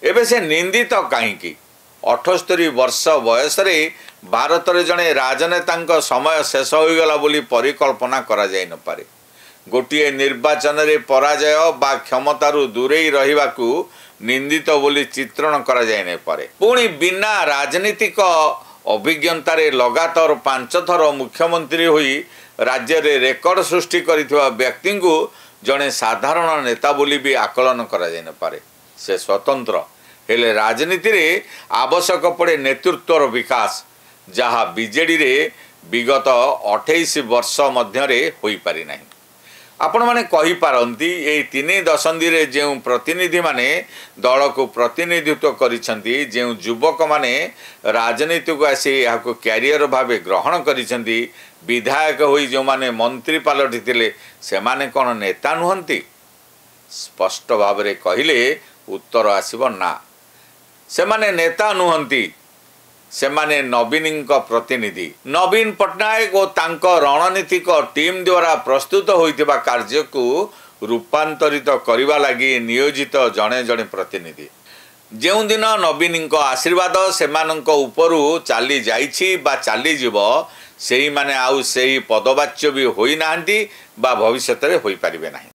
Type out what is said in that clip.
एबे से निंदित कहीं 78 वर्ष बयस भारत में जड़े राजनेता समय शेष होगला बोली परिकल्पना करा जाई न पारे। गोटे निर्वाचन रे पराजय बा क्षमतारू दूरे रहिबाकू निंदित बोली चित्रण करा जाई न पारे। पुणी बिना राजनीतिक अभिज्ञता रे लगातार 5 थर मुख्यमंत्री होई राज्य रे रेकर्ड सृष्टि करिथिबा व्यक्ति को जड़े साधारण नेता बोली भी आकलन करा जाई न पारे। से स्वतंत्र हेले राजनीति रे आवश्यक पड़े नेतृत्वर विकास जहाँ बीजेडी रे विगत 28 वर्ष मध्य होई पारि नाही। आपण माने कहि पारंती ए 3 दशंधि रे जेउ प्रतिनिधि माने दल को प्रतिनिधित्व करिसंती, जेउ युवक माने राजनीति को आसी याको कैरियर भावे ग्रहण करिसंती, विधायक होई जो माने मंत्री पालटिथिले से माने कोन नेता नुहंती? स्पष्ट भाव रे कहिले उत्तर आसीबो ना। से माने नेता नुहंती, से माने नवीन प्रतिनिधि। नवीन पट्टनायक और तांको रणनीतिक टीम द्वारा प्रस्तुत होइतिबा कार्य को रूपांतरित करिबा लागि नियोजित जड़े जड़े प्रतिनिधि। जेउ दिन नवीन आशीर्वाद सेमानंक उपरु चाली जाइछि बा चाली जीवो, सेही माने आउ सेही पदवाच्य भी होई नाहंती बा भविष्य रे होई पारिबे नाही।